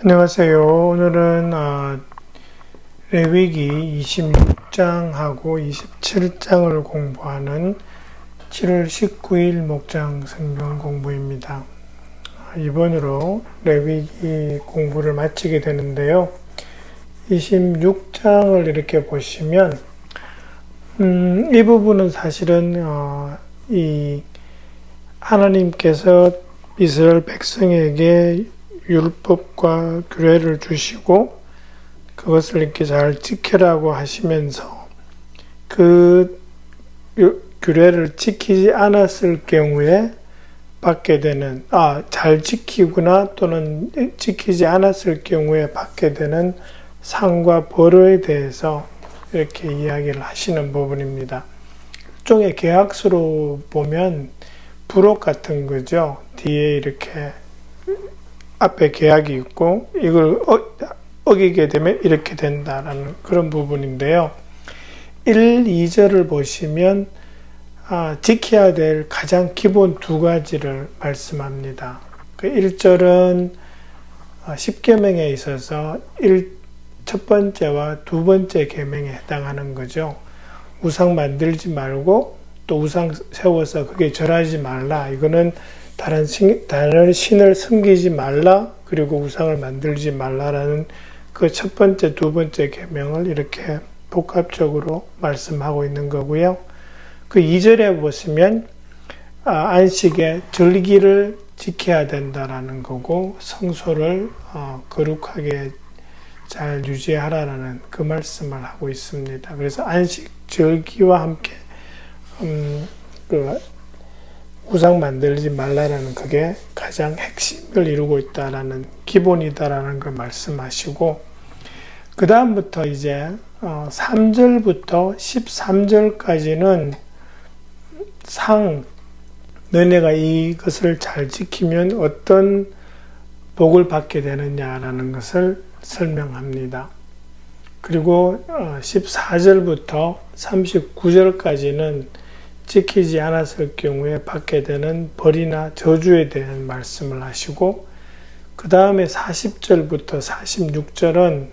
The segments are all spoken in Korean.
안녕하세요. 오늘은 레위기 26장하고 27장을 공부하는 7월 19일 목장 성경 공부입니다. 이번으로 레위기 공부를 마치게 되는데요. 26장을 이렇게 보시면 이 부분은 사실은 이 하나님께서 이스라엘 백성에게 율법과 규례를 주시고 그것을 이렇게 잘 지키라고 하시면서 그 규례를 지키지 않았을 경우에 받게 되는 잘 지키거나 또는 지키지 않았을 경우에 받게 되는 상과 벌에 대해서 이렇게 이야기를 하시는 부분입니다. 일종의 계약서로 보면 부록 같은 거죠. 뒤에 이렇게 앞에 계약이 있고 이걸 어기게 되면 이렇게 된다라는 그런 부분인데요. 1, 2절을 보시면 지켜야 될 가장 기본 두 가지를 말씀합니다. 그 1절은 10계명에 있어서 첫 번째와 두 번째 계명에 해당하는 거죠. 우상 만들지 말고 또 우상 세워서 그게 절하지 말라. 이거는 다른 신을 섬기지 말라, 그리고 우상을 만들지 말라라는 그 첫 번째, 두 번째 계명을 이렇게 복합적으로 말씀하고 있는 거고요. 그 2절에 보시면 안식의 절기를 지켜야 된다라는 거고 성소를 거룩하게 잘 유지하라라는 그 말씀을 하고 있습니다. 그래서 안식 절기와 함께 우상 만들지 말라라는 그게 가장 핵심을 이루고 있다라는 기본이다라는 걸 말씀하시고, 그 다음부터 이제 3절부터 13절까지는 너네가 이것을 잘 지키면 어떤 복을 받게 되느냐라는 것을 설명합니다. 그리고 14절부터 39절까지는 지키지 않았을 경우에 받게 되는 벌이나 저주에 대한 말씀을 하시고, 그 다음에 40절부터 46절은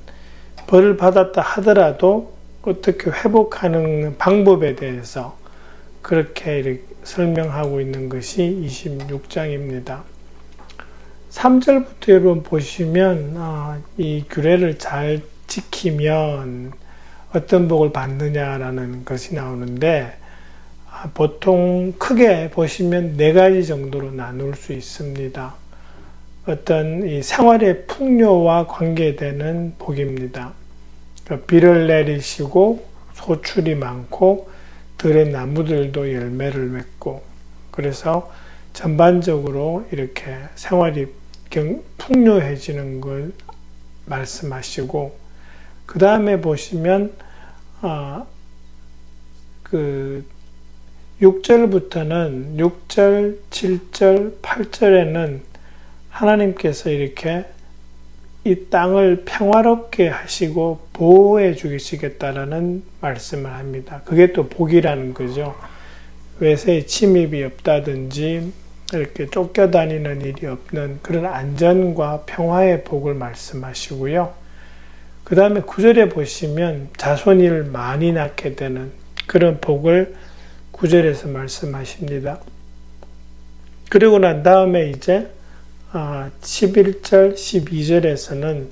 벌을 받았다 하더라도 어떻게 회복하는 방법에 대해서 그렇게 설명하고 있는 것이 26장입니다. 3절부터 여러분 보시면 이 규례를 잘 지키면 어떤 복을 받느냐라는 것이 나오는데, 보통 크게 보시면 4가지 정도로 나눌 수 있습니다. 어떤 이 생활의 풍요와 관계되는 복입니다. 비를 내리시고 소출이 많고 들의 나무들도 열매를 맺고, 그래서 전반적으로 이렇게 생활이 풍요해지는 걸 말씀하시고, 그 다음에 보시면 6절부터는 6절, 7절, 8절에는 하나님께서 이렇게 이 땅을 평화롭게 하시고 보호해 주시겠다라는 말씀을 합니다. 그게 또 복이라는 거죠. 외세의 침입이 없다든지 이렇게 쫓겨다니는 일이 없는 그런 안전과 평화의 복을 말씀하시고요. 그 다음에 9절에 보시면 자손을 많이 낳게 되는 그런 복을 9절에서 말씀하십니다. 그리고 난 다음에 이제 11절, 12절에서는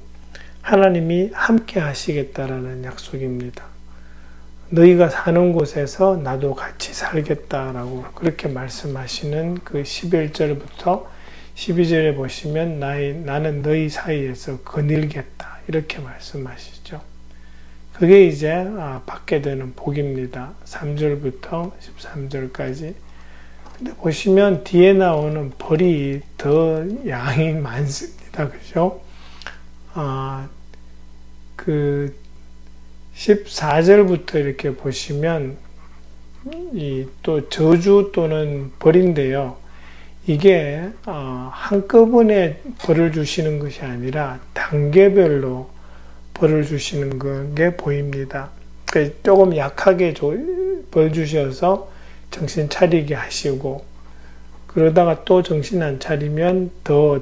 하나님이 함께 하시겠다라는 약속입니다. 너희가 사는 곳에서 나도 같이 살겠다라고 그렇게 말씀하시는 그 11절부터 12절에 보시면 나는 너희 사이에서 거닐겠다 이렇게 말씀하시죠. 그게 이제 받게 되는 복입니다. 3절부터 13절까지. 근데 보시면 뒤에 나오는 벌이 더 양이 많습니다. 그죠? 그 14절부터 이렇게 보시면 또 저주 또는 벌인데요. 이게 한꺼번에 벌을 주시는 것이 아니라 단계별로 벌을 주시는 게 보입니다. 조금 약하게 벌 주셔서 정신 차리게 하시고, 그러다가 또 정신 안 차리면 더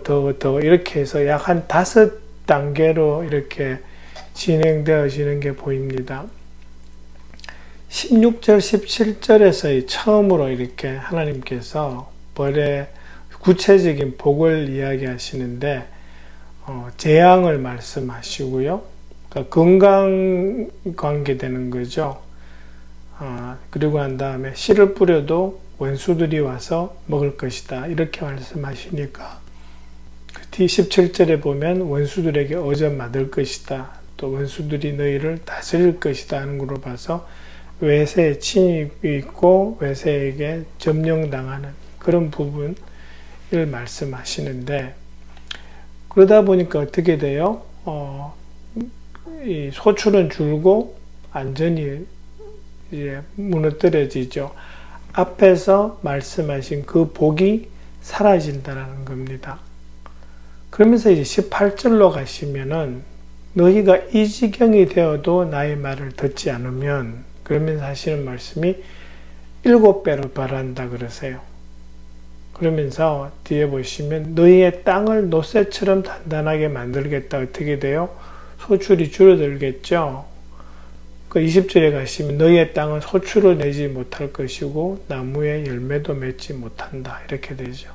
이렇게 해서 약 한 5 단계로 이렇게 진행되어지는 게 보입니다. 16절, 17절에서 처음으로 이렇게 하나님께서 벌의 구체적인 복을 이야기하시는데 재앙을 말씀하시고요. 그러니까 건강 관계되는 거죠. 그리고 한 다음에 씨를 뿌려도 원수들이 와서 먹을 것이다. 이렇게 말씀하시니까 뒤 17절에 보면 원수들에게 얻어맞을 것이다. 또 원수들이 너희를 다스릴 것이다 하는 걸로 봐서 외세의 침입이 있고 외세에게 점령당하는 그런 부분을 말씀하시는데, 그러다 보니까 어떻게 돼요? 이 소출은 줄고 안전이 이제 무너뜨려지죠. 앞에서 말씀하신 그 복이 사라진다는 겁니다. 그러면서 이제 18절로 가시면은 너희가 이 지경이 되어도 나의 말을 듣지 않으면, 그러면서 하시는 말씀이 7배로 벌한다 그러세요. 그러면서 뒤에 보시면 너희의 땅을 노새처럼 단단하게 만들겠다. 어떻게 돼요? 소출이 줄어들겠죠. 그 20절에 가시면 너희의 땅은 소출을 내지 못할 것이고 나무의 열매도 맺지 못한다. 이렇게 되죠.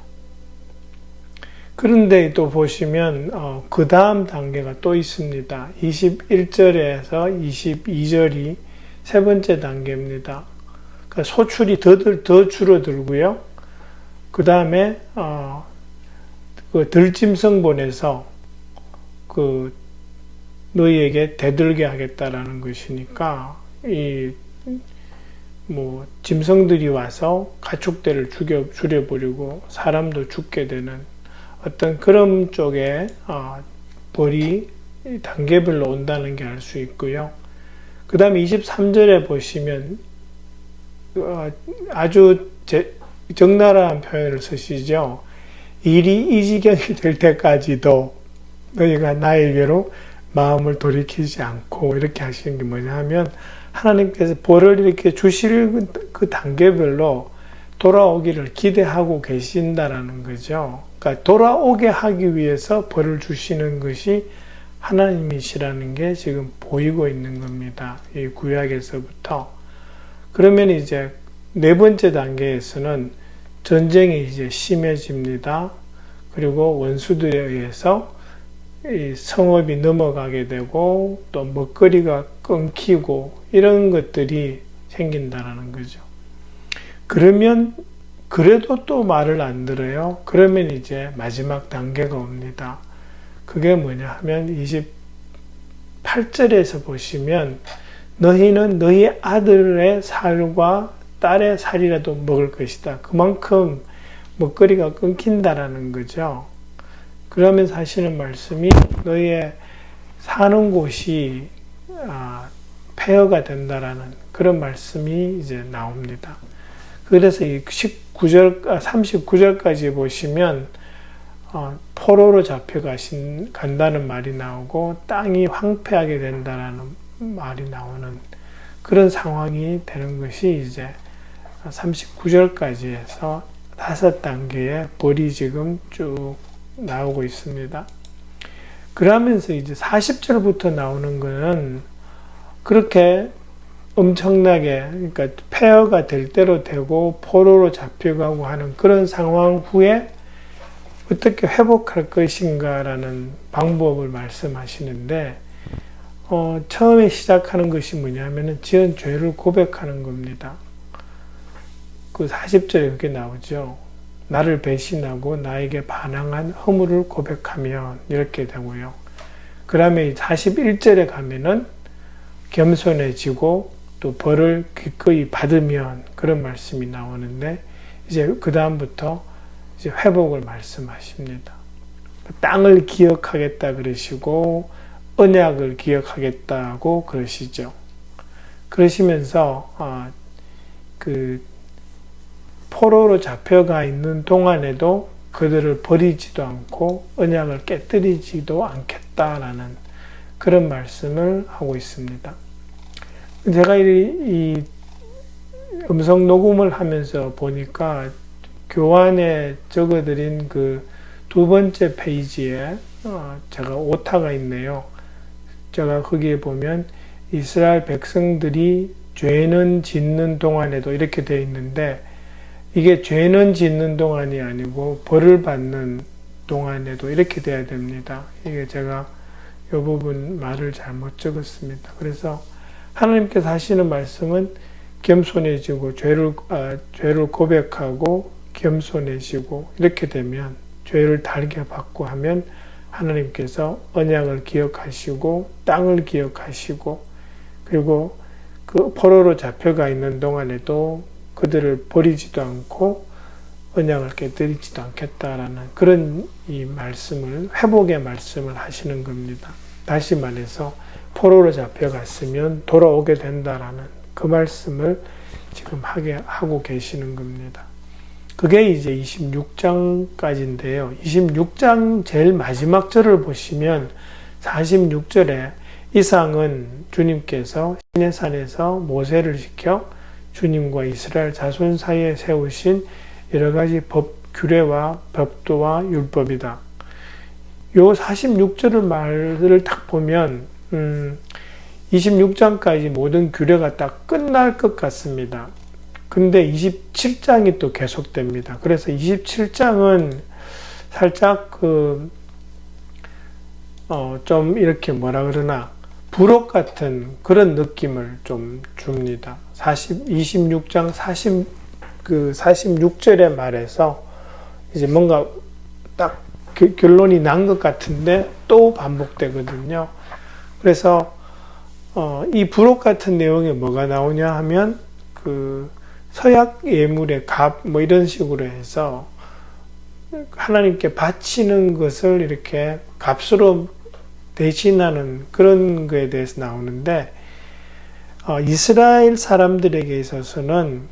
그런데 또 보시면 그 다음 단계가 또 있습니다. 21절에서 22절이 세 번째 단계입니다. 그러니까 소출이 더 줄어들고요. 그 다음에 그 들짐승 보내서 그 너희에게 대들게 하겠다라는 것이니까 이 뭐 짐승들이 와서 가축대를 죽여버리고 사람도 죽게 되는 어떤 그런 쪽에 벌이 단계별로 온다는 게 알 수 있고요. 그 다음에 23절에 보시면 아주 적나라한 표현을 쓰시죠. 일이 이 지경이 될 때까지도 너희가 나에게로 마음을 돌이키지 않고, 이렇게 하시는 게 뭐냐 하면 하나님께서 벌을 이렇게 주실 그 단계별로 돌아오기를 기대하고 계신다라는 거죠. 그러니까 돌아오게 하기 위해서 벌을 주시는 것이 하나님이시라는 게 지금 보이고 있는 겁니다. 이 구약에서부터. 그러면 이제 네 번째 단계에서는 전쟁이 이제 심해집니다. 그리고 원수들에 의해서 이 성읍이 넘어가게 되고 또 먹거리가 끊기고 이런 것들이 생긴다는 거죠. 그러면 그래도 또 말을 안 들어요. 그러면 이제 마지막 단계가 옵니다. 그게 뭐냐 하면 28절에서 보시면 너희는 너희 아들의 살과 딸의 살이라도 먹을 것이다. 그만큼 먹거리가 끊긴다라는 거죠. 그러면서 하시는 말씀이 너희의 사는 곳이 폐허가 된다라는 그런 말씀이 이제 나옵니다. 그래서 이 39절까지 보시면 포로로 잡혀간다는 말이 나오고 땅이 황폐하게 된다라는 말이 나오는 그런 상황이 되는 것이 이제 39절까지 해서 5단계의 벌이 지금 쭉 나오고 있습니다. 그러면서 이제 40절부터 나오는 것은 그렇게 엄청나게, 그러니까 폐허가 될 대로 되고 포로로 잡혀가고 하는 그런 상황 후에 어떻게 회복할 것인가라는 방법을 말씀하시는데, 처음에 시작하는 것이 뭐냐면은 지은 죄를 고백하는 겁니다. 그 40절에 그게 나오죠. 나를 배신하고 나에게 반항한 허물을 고백하면 이렇게 되고요. 그 다음에 41절에 가면은 겸손해지고 또 벌을 기꺼이 받으면 그런 말씀이 나오는데, 이제 그 다음부터 이제 회복을 말씀하십니다. 땅을 기억하겠다 그러시고 언약을 기억하겠다고 그러시죠. 그러시면서 그 포로로 잡혀가 있는 동안에도 그들을 버리지도 않고 언약을 깨뜨리지도 않겠다라는 그런 말씀을 하고 있습니다. 제가 이 음성 녹음을 하면서 보니까 교환에 적어드린 그 두 번째 페이지에 제가 오타가 있네요. 제가 거기에 보면 이스라엘 백성들이 죄는 짓는 동안에도 이렇게 되어 있는데, 이게 죄는 짓는 동안이 아니고 벌을 받는 동안에도 이렇게 돼야 됩니다. 이게 제가 이 부분 말을 잘못 적었습니다. 그래서 하나님께서 하시는 말씀은 겸손해지고 죄를 고백하고 겸손해지고 이렇게 되면, 죄를 달게 받고 하면 하나님께서 언약을 기억하시고 땅을 기억하시고, 그리고 그 포로로 잡혀가 있는 동안에도 그들을 버리지도 않고 언약을 깨뜨리지도 않겠다라는 그런 이 말씀을, 회복의 말씀을 하시는 겁니다. 다시 말해서 포로로 잡혀갔으면 돌아오게 된다라는 그 말씀을 지금 하고 계시는 겁니다. 그게 이제 26장까지인데요. 26장 제일 마지막 절을 보시면 46절에 이상은 주님께서 시내산에서 모세를 시켜 주님과 이스라엘 자손 사이에 세우신 여러 가지 법, 규례와 법도와 율법이다. 요 46절의 말을 딱 보면 26장까지 모든 규례가 딱 끝날 것 같습니다. 근데 27장이 또 계속됩니다. 그래서 27장은 살짝 좀 이렇게 뭐라 그러나 부록 같은 그런 느낌을 좀 줍니다. 26장 46절의 말에서 이제 뭔가 딱 결론이 난 것 같은데 또 반복되거든요. 그래서 이 부록 같은 내용에 뭐가 나오냐 하면 서약 예물의 값 뭐 이런 식으로 해서 하나님께 바치는 것을 이렇게 값으로 대신하는 그런 거에 대해서 나오는데, 이스라엘 사람들에게 있어서는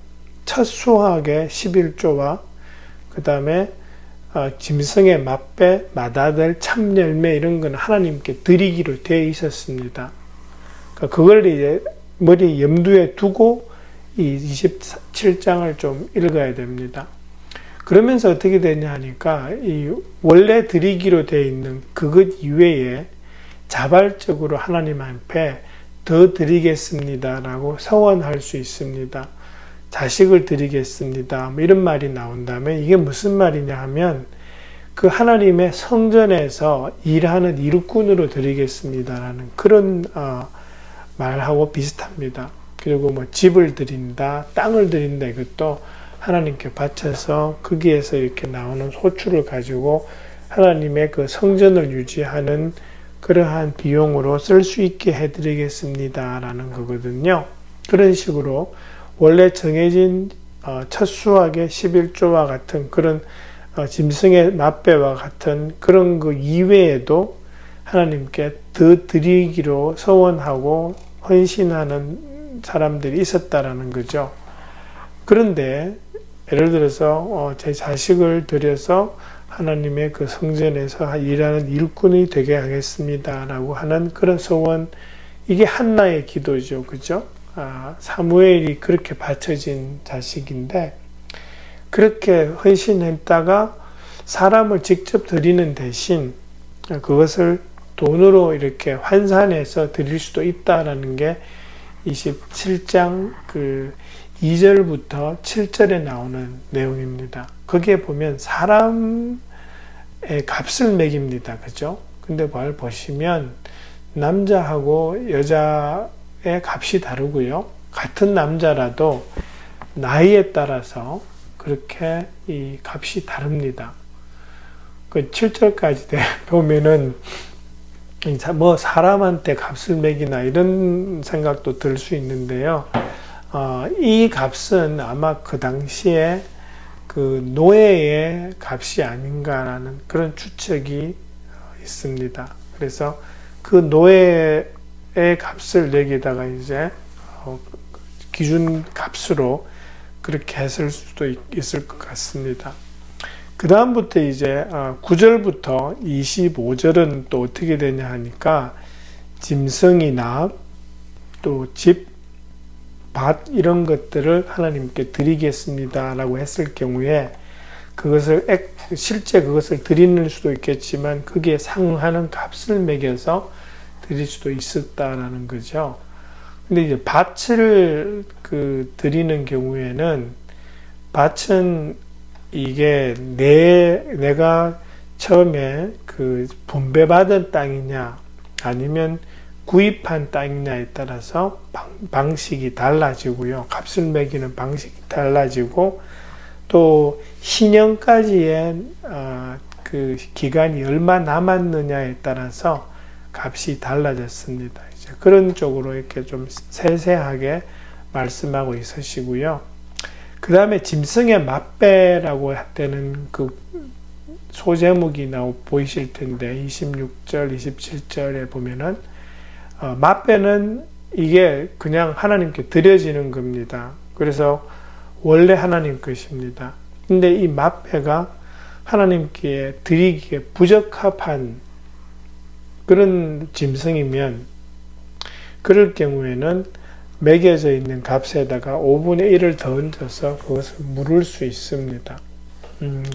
첫 수확의 11조와 그 다음에 짐승의 맛배, 맏아들, 참열매 이런 건 하나님께 드리기로 되어 있었습니다. 그걸 이제 머리 염두에 두고 이 27장을 좀 읽어야 됩니다. 그러면서 어떻게 되냐 하니까 이 원래 드리기로 되어 있는 그것 이외에 자발적으로 하나님 앞에 더 드리겠습니다라고 서원할 수 있습니다. 자식을 드리겠습니다. 뭐 이런 말이 나온다면 이게 무슨 말이냐 하면 그 하나님의 성전에서 일하는 일꾼으로 드리겠습니다라는 그런 말하고 비슷합니다. 그리고 뭐 집을 드린다, 땅을 드린다, 이것도 하나님께 바쳐서 거기에서 이렇게 나오는 소출을 가지고 하나님의 그 성전을 유지하는 그러한 비용으로 쓸 수 있게 해드리겠습니다라는 거거든요. 그런 식으로 원래 정해진 첫 수확의 11조와 같은 그런 짐승의 맛배와 같은 그런 그 이외에도 하나님께 더 드리기로 서원하고 헌신하는 사람들이 있었다라는 거죠. 그런데 예를 들어서 제 자식을 들여서 하나님의 그 성전에서 일하는 일꾼이 되게 하겠습니다라고 하는 그런 소원, 이게 한나의 기도죠, 그죠? 사무엘이 그렇게 바쳐진 자식인데 그렇게 헌신했다가 사람을 직접 드리는 대신 그것을 돈으로 이렇게 환산해서 드릴 수도 있다라는 게 27장 2절부터 7절에 나오는 내용입니다. 거기에 보면 사람의 값을 매깁니다. 그죠? 근데 뭘 보시면 남자하고 여자의 값이 다르고요. 같은 남자라도 나이에 따라서 그렇게 이 값이 다릅니다. 그 7절까지 보면은 뭐 사람한테 값을 매기나 이런 생각도 들 수 있는데요. 이 값은 아마 그 당시에 그 노예의 값이 아닌가라는 그런 추측이 있습니다. 그래서 그 노예의 값을 내기다가 이제 기준 값으로 그렇게 했을 수도 있을 것 같습니다. 그 다음부터 이제 9절부터 25절은 또 어떻게 되냐 하니까 짐승이나 또 집, 밭 이런 것들을 하나님께 드리겠습니다 라고 했을 경우에 그것을 실제 그것을 드리는 수도 있겠지만 거기에 상응하는 값을 매겨서 드릴 수도 있었다라는 거죠. 근데 이제 밭을 드리는 경우에는 밭은 이게 내가 처음에 분배받은 땅이냐 아니면 구입한 땅이냐에 따라서 방식이 달라지고요. 값을 매기는 방식이 달라지고 또 신형까지의 기간이 얼마 남았느냐에 따라서 값이 달라졌습니다. 이제 그런 쪽으로 이렇게 좀 세세하게 말씀하고 있으시고요. 그 다음에 짐승의 맛배라고 되는 소제목이 보이실 텐데 26절, 27절에 보면은 맛배는 이게 그냥 하나님께 드려지는 겁니다. 그래서 원래 하나님 것입니다. 근데 이 맛배가 하나님께 드리기에 부적합한 그런 짐승이면 그럴 경우에는 매겨져 있는 값에다가 5분의 1을 더 얹어서 그것을 물을 수 있습니다.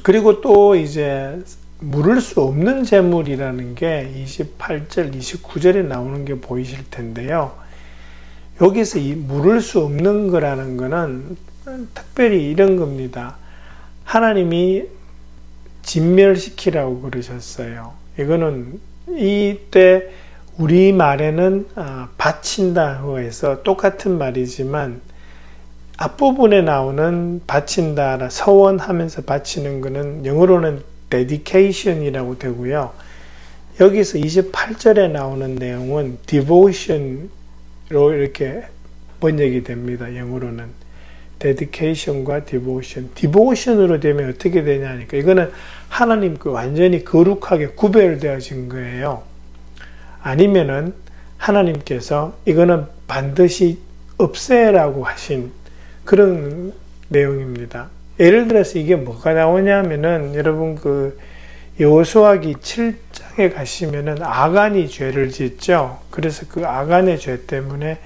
그리고 또 이제 물을 수 없는 재물이라는 게 28절, 29절에 나오는 게 보이실 텐데요. 여기서 이 물을 수 없는 거라는 거는 특별히 이런 겁니다. 하나님이 진멸시키라고 그러셨어요. 이거는 이때 우리말에는 바친다고 해서 똑같은 말이지만 앞부분에 나오는 바친다라 서원하면서 바치는 거는 영어로는 dedication이라고 되고요. 여기서 28절에 나오는 내용은 devotion으로 이렇게 번역이 됩니다. 영어로는 dedication과 devotion. devotion으로 되면 어떻게 되냐니까 이거는 하나님께 완전히 거룩하게 구별되어진 거예요. 아니면은 하나님께서 이거는 반드시 없애라고 하신 그런 내용입니다. 예를 들어서 이게 뭐가 나오냐면은 여러분 여호수아기 7장에 가시면은 아간이 죄를 짓죠. 그래서 그 아간의 죄 때문에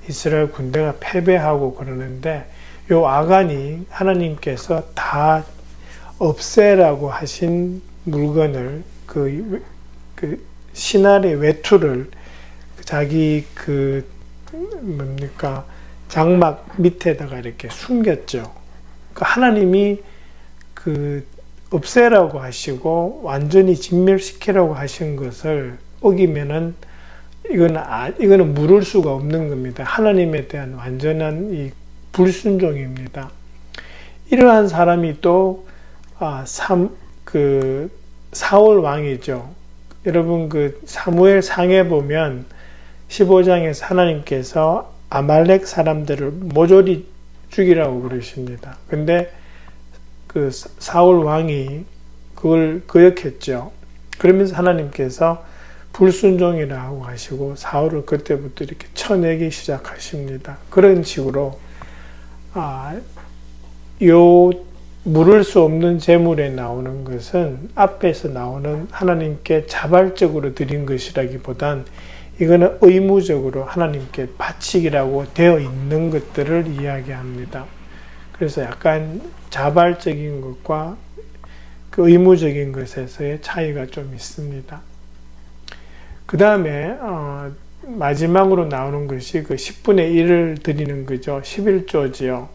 이스라엘 군대가 패배하고 그러는데 요 아간이 하나님께서 다 없애라고 하신 물건을 신할의 외투를 자기 장막 밑에다가 이렇게 숨겼죠. 하나님이 없애라고 하시고 완전히 진멸시키라고 하신 것을 어기면은 이거는 물을 수가 없는 겁니다. 하나님에 대한 완전한 이 불순종입니다. 이러한 사람이 또 사울 왕이죠. 여러분 사무엘 상에 보면 15장에서 하나님께서 아말렉 사람들을 모조리 죽이라고 그러십니다. 근데 사울 왕이 그걸 거역했죠. 그러면서 하나님께서 불순종이라고 하시고 사울을 그때부터 이렇게 쳐내기 시작하십니다. 그런 식으로 요 물을 수 없는 제물에 나오는 것은 앞에서 나오는 하나님께 자발적으로 드린 것이라기보단 이거는 의무적으로 하나님께 바치기라고 되어 있는 것들을 이야기합니다. 그래서 약간 자발적인 것과 의무적인 것에서의 차이가 좀 있습니다. 그 다음에 마지막으로 나오는 것이 10분의 1을 드리는 거죠. 11조지요.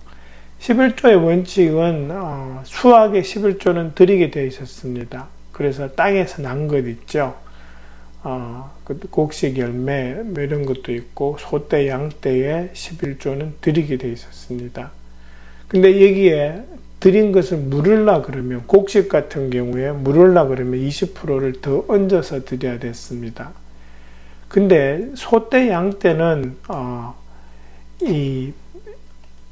11조의 원칙은 수학의 11조는 드리게 되어 있었습니다. 그래서 땅에서 난 것 있죠. 곡식 열매 이런 것도 있고 소떼 양떼의 11조는 드리게 되어 있었습니다. 근데 여기에 드린 것을 물으려 그러면 곡식 같은 경우에 물으려 그러면 20%를 더 얹어서 드려야 됐습니다. 근데 소떼 양떼는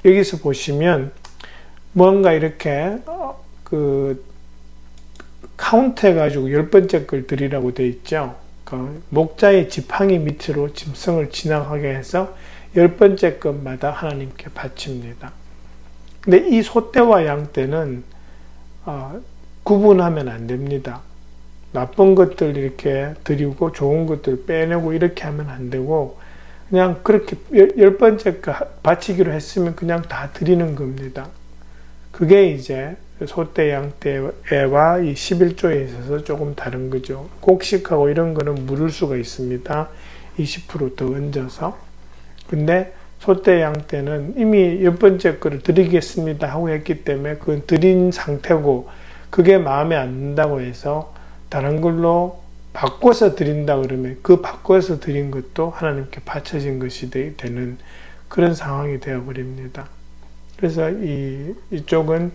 여기서 보시면 뭔가 이렇게 카운트 해가지고 10번째 걸 드리라고 되어 있죠. 목자의 지팡이 밑으로 짐승을 지나가게 해서 10번째 것마다 하나님께 바칩니다. 근데 이 소떼와 양떼는 구분하면 안 됩니다. 나쁜 것들 이렇게 드리고 좋은 것들 빼내고 이렇게 하면 안 되고 그냥 그렇게 10번째 거 바치기로 했으면 그냥 다 드리는 겁니다. 그게 이제 소대 양대와 이 11조에 있어서 조금 다른 거죠. 곡식하고 이런 거는 물을 수가 있습니다. 20%더 얹어서. 근데 소대 양대는 이미 첫 번째 거를 드리겠습니다 하고 했기 때문에 그건 드린 상태고, 그게 마음에 안 든다고 해서 다른 걸로 바꿔서 드린다 그러면 그 바꿔서 드린 것도 하나님께 바쳐진 것이 되는 그런 상황이 되어버립니다. 그래서 이쪽은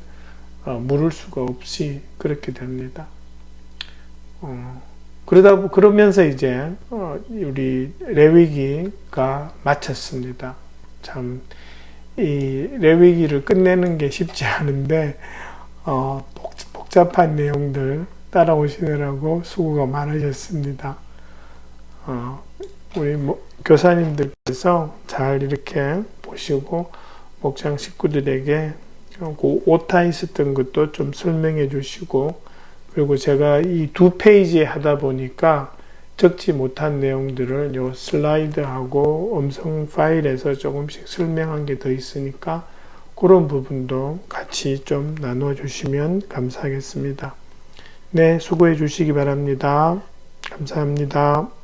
물을 수가 없이 그렇게 됩니다. 그러면서 이제 우리 레위기가 마쳤습니다. 참 이 레위기를 끝내는 게 쉽지 않은데 복잡한 내용들 따라오시느라고 수고가 많으셨습니다. 우리 교사님들께서 잘 이렇게 보시고 목장 식구들에게 그 오타 있었던 것도 좀 설명해 주시고, 그리고 제가 이 2페이지에 하다 보니까 적지 못한 내용들을 요 슬라이드하고 음성 파일에서 조금씩 설명한 게 더 있으니까 그런 부분도 같이 좀 나눠 주시면 감사하겠습니다. 네, 수고해 주시기 바랍니다. 감사합니다.